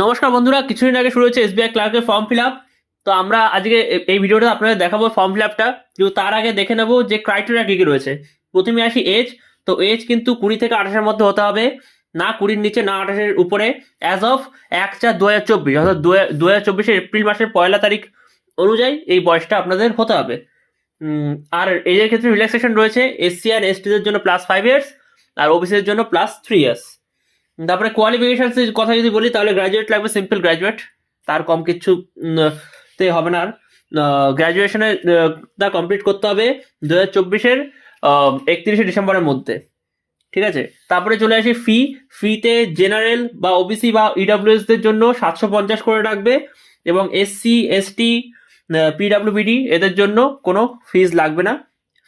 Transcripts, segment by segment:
নমস্কার বন্ধুরা, কিছুদিন আগে শুরু হয়েছে এসবিআই ক্লার্কের ফর্ম ফিল আপ। তো আমরা আজকে এই ভিডিওটা আপনাদের দেখাবো ফর্ম ফিল আপটা। কিন্তু তার আগে দেখে নেবো যে ক্রাইটেরিয়া কী কী রয়েছে। প্রথমে আসি এজ। তো এজ কিন্তু 20 থেকে 28-এর মধ্যে হতে হবে, না 20-র নিচে না 28-এর উপরে। অ্যাজ অফ 1/4/2024, অর্থাৎ 2024-এর এপ্রিল মাসের 1 তারিখ অনুযায়ী এই বয়সটা আপনাদের হতে হবে। আর এজের ক্ষেত্রে রিল্যাক্সেশন রয়েছে এসসি আর এসটিদের জন্য +5 ইয়ার্স, আর ওবিসিদের জন্য +3 ইয়ার্স। তারপরে কোয়ালিফিকেশন কথা যদি বলি তাহলে গ্র্যাজুয়েট লাগবে, সিম্পল গ্র্যাজুয়েট, তার কম কিছু তে হবে না। আর গ্র্যাজুয়েশনে তা কমপ্লিট করতে হবে 2024-এর 31শে ডিসেম্বরের মধ্যে। ঠিক আছে, তারপরে চলে আসি ফিতে জেনারেল বা ওবিসি বা ইডাব্লিউএসদের জন্য 750 করে রাখবে, এবং এসসি এসটি পিডাব্লিউবিডি এদের জন্য কোনো ফিজ লাগবে না,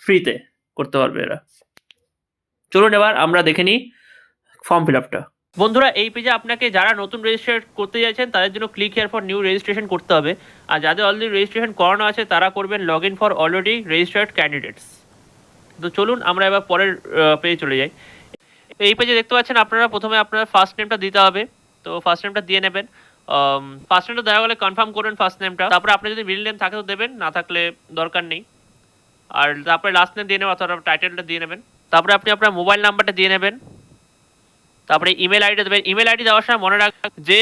ফ্রিতে করতে পারবে এরা। চলুন এবার আমরা দেখে নিই ফর্ম ফিল আপটা। বন্ধুরা, এই পেজে আপনাকে যারা নতুন রেজিস্টার করতে চাইছেন তাদের জন্য click here for new registration করতে হবে, আর যাদের অলরেডি রেজিস্ট্রেশন করানো আছে তারা করবেন log in for already registered candidates. তো চলুন আমরা এবার পরের পেজে চলে যাই। এই পেজে দেখতে পাচ্ছেন আপনারা প্রথমে আপনার ফার্স্ট নেমটা দিতে হবে। তো ফার্স্ট নেমটা দিয়ে নেবেন। ফার্স্ট নেমটা দেওয়া গেলে কনফার্ম করবেন ফার্স্ট নেমটা। তারপরে আপনি যদি মিডল নেম থাকে তো দেবেন, না থাকলে দরকার নেই। আর তারপরে লাস্ট নেম দিয়ে নেবেন অথবা টাইটেলটা দিয়ে নেবেন। তারপরে আপনি আপনার মোবাইল নাম্বারটা দিয়ে নেবেন। তারপরে ইমেল আইডি দেবেন। ইমেল আইডি দেওয়ার সময় মনে রাখবেন যে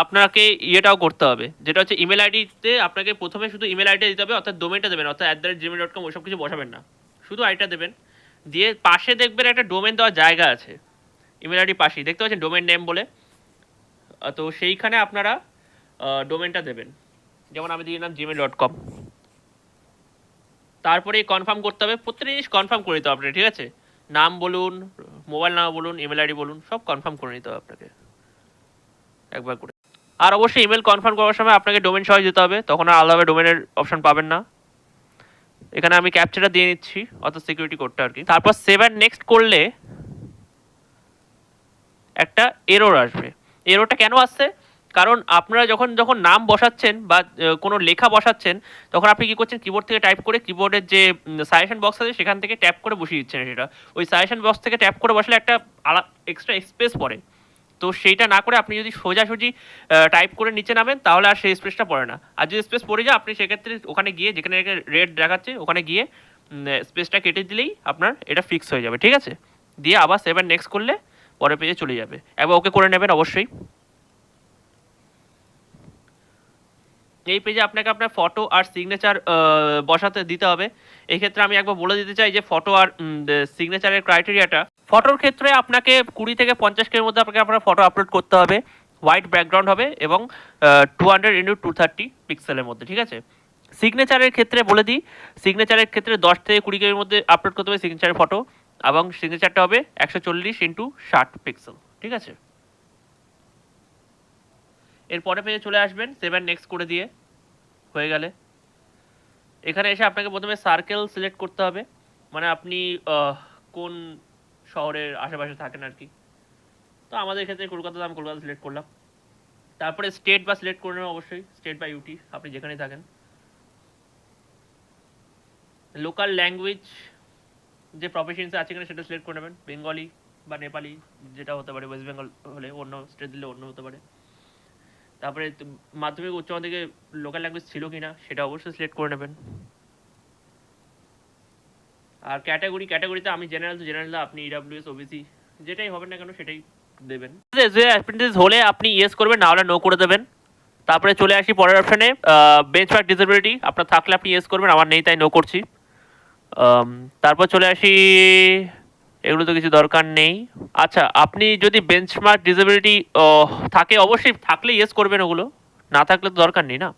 আপনাকে ইয়েটাও করতে হবে, যেটা হচ্ছে ইমেল আইডিতে আপনাকে প্রথমে শুধু ইমেল আইডিটা দিতে হবে, অর্থাৎ ডোমেনটা দেবেন, অর্থাৎ @gmail.com ওইসব কিছু বসাবেন না, শুধু আইডিটা দেবেন। দিয়ে পাশে দেখবেন একটা ডোমেন দেওয়ার জায়গা আছে, ইমেল আইডি পাশেই দেখতে পাচ্ছেন ডোমেন নেম বলে। তো সেইখানে আপনারা ডোমেনটা দেবেন, যেমন আমি দিয়ে দিলাম gmail.com। তারপরে কনফার্ম করতে হবে, প্রত্যেকটা জিনিস কনফার্ম করে দিতে হবে আপনাকে, ঠিক আছে? নাম বলুন, মোবাইল নাম্বার বলুন, ইমেল আইডি বলুন, সব কনফার্ম করে নিতে হবে আপনাকে একবার করে। আর অবশ্যই ইমেল কনফার্ম করার সময় আপনাকে ডোমেন সহ দিতে হবে, তখন আর আলাদাভাবে ডোমেনের অপশন পাবেন না। এখানে আমি ক্যাপচাটা দিয়ে নিচ্ছি, অর্থাৎ সিকিউরিটি কোডটা আর কি। তারপর সেভ অ্যান্ড নেক্সট করলে একটা এরর আসবে। এররটা কেন আসছে? কারণ আপনারা যখন যখন নাম বসাচ্ছেন বা কোনো লেখা বসাচ্ছেন, তখন আপনি কী করছেন, কিবোর্ড থেকে টাইপ করে কিবোর্ডের যে সাজেশন বক্স আছে সেখান থেকে ট্যাপ করে বসিয়ে দিচ্ছেন সেটা। ওই সাজেশন বক্স থেকে ট্যাপ করে বসলে একটা এক্সট্রা স্পেস পড়ে। তো সেইটা না করে আপনি যদি সোজাসুজি টাইপ করে নিচে নামেন তাহলে আর সেই স্পেসটা পড়ে না। আর যদি স্পেস পড়ে যায় আপনি সেক্ষেত্রে ওখানে গিয়ে, যেখানে রেড দেখাচ্ছে ওখানে গিয়ে স্পেসটা কেটে দিলেই আপনার এটা ফিক্স হয়ে যাবে, ঠিক আছে? দিয়ে আবার সেভ অ্যান্ড নেক্সট করলে পরের পেজে চলে যাবে। একবার ওকে করে নেবেন অবশ্যই। এই পেজে আপনাকে আপনার ফটো আর সিগনেচার বসাতে দিতে হবে। এই ক্ষেত্রে আমি একবার বলে দিতে চাই যে ফটো আর সিগনেচারের ক্রাইটেরিয়াটা। ফটোর ক্ষেত্রে আপনাকে 20 থেকে 50K মধ্যে আপনাকে আপনার ফটো আপলোড করতে হবে, হোয়াইট ব্যাকগ্রাউন্ড হবে এবং 200x230 পিক্সেলের মধ্যে, ঠিক আছে? সিগনেচারের ক্ষেত্রে বলে দিই, সিগনেচারের ক্ষেত্রে 10 থেকে 20K এর মধ্যে আপলোড করতে হবে সিগনেচারের ফটো, এবং সিগনেচারটা হবে 140x60 পিক্সেল, ঠিক আছে? এরপরে পেজে চলে আসবেন সেভ অ্যান্ড নেক্সট করে দিয়ে হয়ে গেলে এখানে এসে আপনাকে প্রথমে সার্কেল সিলেক্ট করতে হবে, মানে আপনি কোন শহরের আশেপাশে থাকেন আর কি। তো আমাদের ক্ষেত্রে কলকাতাতে, আমি কলকাতা সিলেক্ট করলাম। তারপরে স্টেট বা সিলেক্ট করে নেবেন অবশ্যই, স্টেট বা ইউটি আপনি যেখানেই থাকেন। লোকাল ল্যাঙ্গুয়েজ যে প্রফেশনস আছে এখানে সেটা সিলেক্ট করে নেবেন, বেঙ্গলি বা নেপালি যেটা হতে পারে, ওয়েস্ট বেঙ্গল হলে অন্য স্টেট দিলে অন্য হতে পারে। তারপরে মাধ্যমিক উচ্চ মাধ্যমিকে লোকাল ল্যাঙ্গুয়েজ ছিল কিনা সেটা অবশ্যই সিলেক্ট করে নেবেন। আর ক্যাটাগরিতে আমি জেনারেল, তো জেনারেল আপনি ইডাব্লিউএস ওবিসি যেটাই হবে না কেন সেটাই দেবেন। অ্যাপ্রেন্টিস হলে আপনি ইয়েস করবেন, না হলে নো করে দেবেন। তারপরে চলে আসি পরের অপশানে, বেঞ্চমার্ক ডিসেবিলিটি আপনার থাকলে আপনি ইয়েস করবেন, আমার নেই তাই নো করছি। তারপর চলে আসি, এগুলো তো কিছু দরকার নেই। আচ্ছা, আপনি যদি বেঞ্চমার্ক ডিসেবিলিটি থাকে, অবশ্যই থাকলে ইয়েস করবেন, ওগুলো না থাকলে তো দরকার নেই না।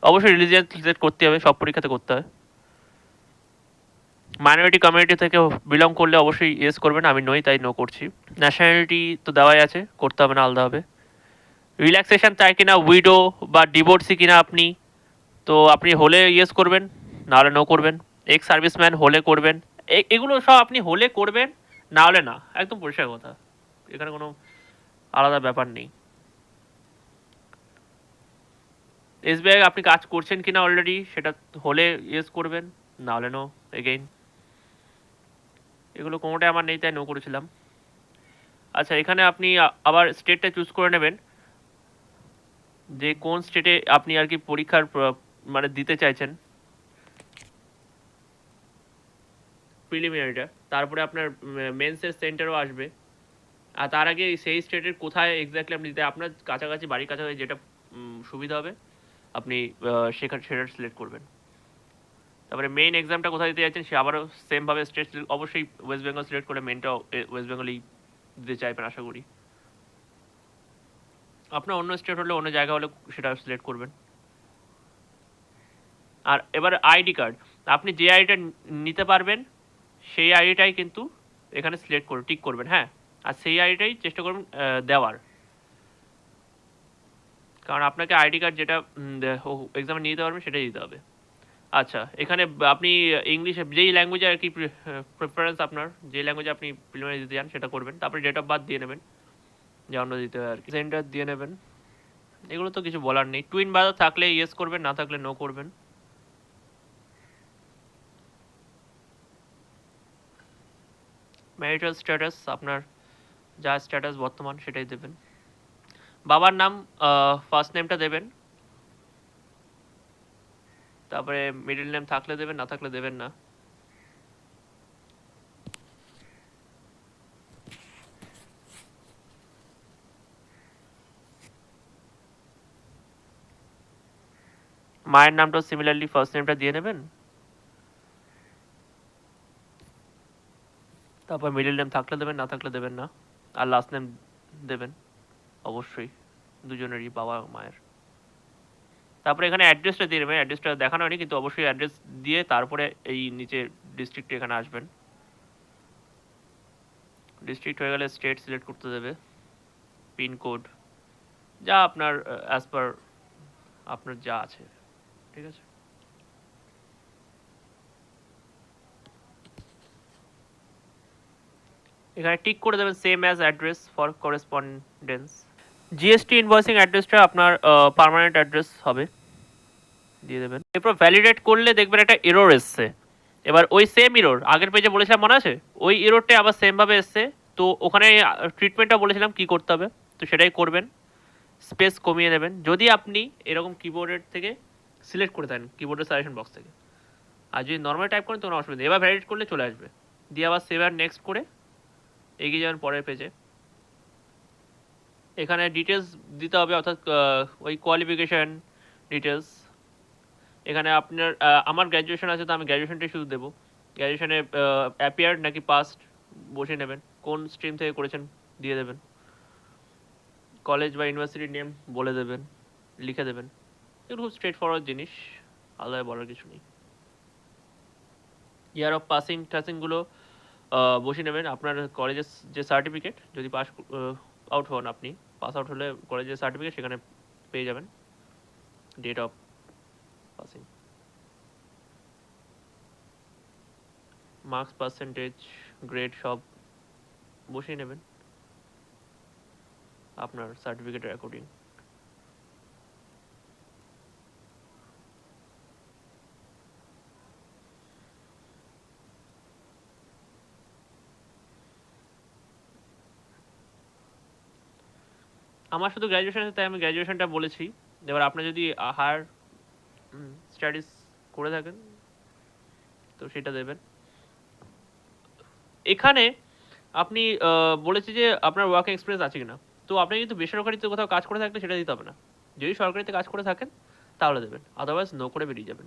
অবশ্যই রিলিজিয়ান সিলেক্ট করতে হবে, সব পরীক্ষাতে করতে হয়। মাইনরিটি কমিউনিটি থেকে বিলং করলে অবশ্যই ইয়েস করবেন, আমি নই তাই নো করছি। ন্যাশনালিটি তো দেওয়াই আছে, করতে হবে না আলাদাভাবে। রিল্যাক্সেশন চাই কিনা, উইডো বা ডিভোর্সি কিনা আপনি, তো আপনি হলে ইয়েস করবেন, নাহলে নো করবেন। এক্স সার্ভিসম্যান হলে করবেন, এগুলো সব আপনি হলে করবেন, না হলে না, একদম পরিষ্কার কথা, এখানে কোনো আলাদা ব্যাপার নেই। এসবিআই আপনি কাজ করছেন কিনা অলরেডি সেটা হলে ইয়েস করবেন, না হলে নো এগেইন। এগুলো কোনোটাই আমার নেই তাই নো করেছিলাম। আচ্ছা, এখানে আপনি আবার স্টেটটা চুজ করে নেবেন। যে কোন স্টেটে আপনি আর কি পরীক্ষার মানে দিতে চাইছেন প্রিলিমিনারিটা, তারপরে আপনার মেন্সের সেন্টারও আসবে। আর তার আগে সেই স্টেটের কোথায় এক্স্যাক্টলি আপনি দিতে, আপনার কাছাকাছি বাড়ির কাছাকাছি যেটা সুবিধা হবে আপনি সেখানে সেটা সিলেক্ট করবেন। তারপরে মেইন এক্সামটা কোথায় দিতে যাচ্ছেন সে আবারও সেমভাবে স্টেট অবশ্যই ওয়েস্ট বেঙ্গল সিলেক্ট করে মেনটাও ওয়েস্ট বেঙ্গলেই দিতে চাইবেন আশা করি। আপনার অন্য স্টেট হলে অন্য জায়গা হলে সেটা সিলেক্ট করবেন। আর এবার আইডি কার্ড, আপনি যে আইডিটা নিতে পারবেন সেই আইডিটাই কিন্তু এখানে সিলেক্ট করে টিক করবেন, হ্যাঁ। আর সেই আইডিটাই চেষ্টা করবেন দেওয়ার, কারণ আপনাকে আইডি কার্ড যেটা এক্সামে নিয়ে যেতে পারবেন সেটাই দিতে হবে। আচ্ছা, এখানে আপনি ইংলিশে যেই ল্যাঙ্গুয়েজে আর কি প্রেফারেন্স, আপনার যে ল্যাঙ্গুয়েজে আপনি প্রিলিমিনারি দিতে চান সেটা করবেন। তারপরে ডেট অফ বার্থ দিয়ে নেবেন, যে অন্য দিতে হয় আর কি, সেন্টার দিয়ে নেবেন। এগুলো তো কিছু বলার নেই। টুইন ব্রাদার থাকলে ইয়েস করবেন, না থাকলে নো করবেন। ম্যারিটাল স্ট্যাটাস, আপনার যা স্ট্যাটাস বর্তমান সেটাই দেবেন। বাবার নাম ফার্স্ট নেমটা দেবেন, তারপরে মিডল নেম থাকলে দেবেন, না থাকলে দেবেন না। মায়ের নামটাও সিমিলারলি ফার্স্ট নেমটা দিয়ে নেবেন, তারপর মিডল নেম থাকলে দেবেন, না থাকলে দেবেন না। আর লাস্ট নেম দেবেন অবশ্যই, দুজনেরই, বাবা মায়ের। তারপরে এখানে অ্যাড্রেসটা দিয়ে নেবেন, অ্যাড্রেসটা দেখানো হয়নি কিন্তু অবশ্যই অ্যাড্রেস দিয়ে তারপরে এই নিচে ডিস্ট্রিক্টে এখানে আসবেন। ডিস্ট্রিক্ট হয়ে গেলে স্টেট সিলেক্ট করতে দেবে, পিনকোড যা আপনার অ্যাজ পার আপনার যা আছে, ঠিক আছে। এখানে টিক করে দেবেন same as address for correspondence. GST invoicing অ্যাড্রেসটা আপনার পার্মানেন্ট অ্যাড্রেস হবে, দিয়ে দেবেন। এরপর ভ্যালিডেট করলে দেখবেন একটা এরর এসছে। এবার ওই সেম এরর আগের পেজে বলেছিলাম মনে আছে, ওই এররটা আবার সেমভাবে এসছে। তো ওখানে ট্রিটমেন্টটা বলেছিলাম কি করতে হবে, তো সেটাই করবেন। স্পেস কমিয়ে নেবেন যদি আপনি এরকম কিবোর্ডের থেকে সিলেক্ট করে থাকেন, কিবোর্ডের সাজেশন বক্স থেকে। আর যদি নর্মাল টাইপ করেন তো কোনো অসুবিধা নেই, এবার ভ্যালিডেট করলে চলে আসবে। দিয়ে আবার সেভ আর নেক্সট করে এগিয়ে যাবেন পরের পেজে। এখানে ডিটেলস দিতে হবে, অর্থাৎ ওই কোয়ালিফিকেশান ডিটেলস। এখানে আপনার আমার গ্র্যাজুয়েশন আছে তো আমি গ্র্যাজুয়েশনটাই শুধু দেবো। গ্র্যাজুয়েশনে অ্যাপিয়ার্ড নাকি পাস্ট বসে নেবেন, কোন স্ট্রিম থেকে করেছেন দিয়ে দেবেন। কলেজ বা ইউনিভার্সিটির নেম বলে দেবেন, লিখে দেবেন। এগুলো খুব স্ট্রেট ফরওয়ার্ড জিনিস, আলাদা বলার কিছু নেই। ইয়ার অফ পাসিং টাসিংগুলো বসে নেবেন। আপনার কলেজের যে সার্টিফিকেট, যদি পাস আউট হন, আপনি পাস আউট হলে কলেজের সার্টিফিকেট সেখানে পেয়ে যাবেন, date of passing, marks, percentage, grade সব বসিয়ে নেবেন আপনার সার্টিফিকেটের অ্যাকর্ডিং। আমার শুধু গ্র্যাজুয়েশন আছে তাই আমি গ্র্যাজুয়েশনটা বলেছি। এবার আপনি যদি হায়ার স্টাডিজ করে থাকেন তো সেটা দেবেন। এখানে আপনি বলেছি যে আপনার ওয়ার্কিং এক্সপিরিয়েন্স আছে কিনা, তো আপনি কিন্তু বেসরকারিতে কোথাও কাজ করে থাকলে সেটা দিতে হবে না। যদি সরকারিতে কাজ করে থাকেন তাহলে দেবেন, আদারওয়াইজ নো করে বেরিয়ে যাবেন।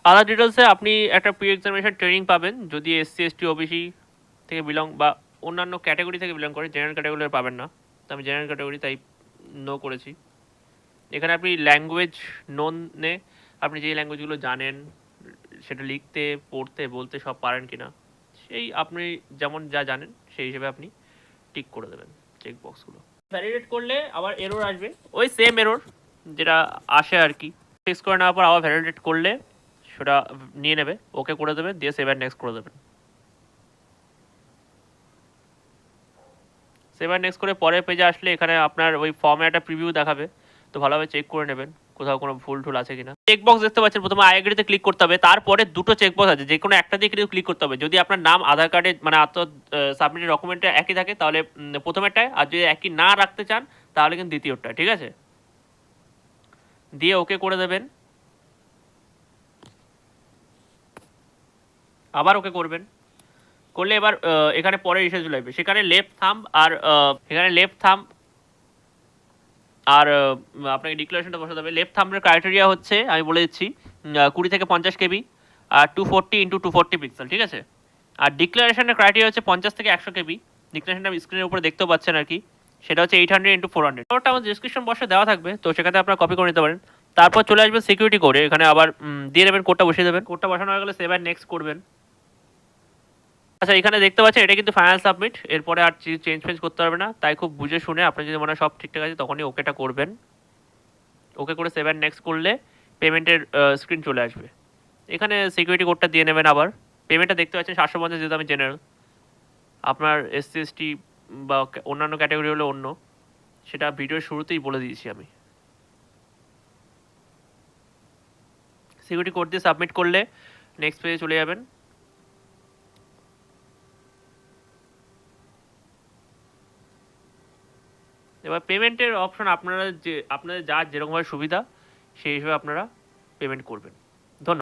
আদার ডিটেলসে আপনি একটা প্রি এক্সামিনেশন ট্রেনিং পাবেন যদি এসসি এসটি ওবিসি থেকে বিলং বা অন্যান্য ক্যাটাগরি থেকে বিলং করে, জেনারেল ক্যাটাগরি পাবেন না, তো আমি জেনারেল ক্যাটাগরি তাই নো করেছি। এখানে আপনি ল্যাঙ্গুয়েজ নোনে আপনি যেই ল্যাঙ্গুয়েজগুলো জানেন সেটা লিখতে, পড়তে, বলতে সব পারেন কিনা, সেই আপনি যেমন যা জানেন সেই হিসেবে আপনি টিক করে দেবেন চেক বক্সগুলো। ভ্যালিডেট করলে আবার এরর আসবে, ওই সেম এরর যেটা আসে আর কি। ফিক্স করে নেওয়ার পর আবার ভ্যালিডেট করলে সেটা নিয়ে নেবে, ওকে করে দেবে, দিয়ে সেভ নেক্সট করে দেবেন। সেভ নেক্সট করে পরের পেজে আসলে এখানে আপনার ওই ফর্মে একটা প্রিভিউ দেখাবে, তো ভালোভাবে চেক করে নেবেন কোথাও কোনো ভুল টুল আছে কিনা। চেক বক্স দেখতে পাচ্ছেন, প্রথমে আই এগ্রিতে ক্লিক করতে হবে, তারপরে দুটো চেক বক্স আছে, যে কোনো একটা দিয়ে কিন্তু ক্লিক করতে হবে। যদি আপনার নাম আধার কার্ডে মানে সাবমিটেড ডকুমেন্টে একই থাকে তাহলে প্রথমেরটায়, আর যদি একই না রাখতে চান তাহলে কিন্তু দ্বিতীয়টা, ঠিক আছে। দিয়ে ওকে করে দেবেন, আবার ওকে করবেন, করলে এবার এখানে পরের ইস্যু চলে আসবে, সেখানে লেফট থাম্ব আর এখানে লেফট থাম্ব আর আপনাকে ডিক্লারেশনটা বসাতে হবে। লেফট থাম্বের ক্রাইটেরিয়া হচ্ছে আমি বলে দিচ্ছি 20 থেকে 50 KB আর 240x240 পিক্সেল, ঠিক আছে। আর ডিক্লারেশনের ক্রাইটেরিয়া হচ্ছে 50 থেকে 100 KB। ডিক্লারেশনটা স্ক্রিনের উপরে দেখতেও পাচ্ছেন আর কি, সেটা হচ্ছে 800x400। ওটা আমার ডিসক্রিপশন বক্সে দেওয়া থাকবে, তো সেখানে আপনারা কপি করে নিতে পারেন। তারপর চলে আসবে সিকিউরিটি কোডে, এখানে আবার দিয়ে দেবেন, কোডটা বসিয়ে দেবেন। কোডটা বসানো হয়ে গেলে সেভ অ্যান্ড নেক্সট করবেন। আচ্ছা, এখানে দেখতে পাচ্ছেন এটা কিন্তু ফাইনাল সাবমিট, এরপরে আর চেঞ্জ ফেঞ্জ করতে পারবে না, তাই খুব বুঝে শুনে আপনার যদি মনে হয় সব ঠিকঠাক আছে তখনই ওকেটা করবেন। ওকে করে সেভ অ্যান্ড নেক্সট করলে পেমেন্টের স্ক্রিন চলে আসবে। এখানে সিকিউরিটি কোডটা দিয়ে নেবেন। আবার পেমেন্টটা দেখতে পাচ্ছেন 750, যেহেতু আমি জেনারেল, আপনার SC ST বা অন্যান্য ক্যাটাগরি হলে অন্য, সেটা ভিডিওর শুরুতেই বলে দিয়েছি আমি। সিকিউরিটি কোড দিয়ে সাবমিট করলে নেক্সট পেজে চলে যাবেন। এবার পেমেন্টের অপশন আপনাদের যার যেরকমভাবে সুবিধা সেই হিসেবে আপনারা পেমেন্ট করবেন।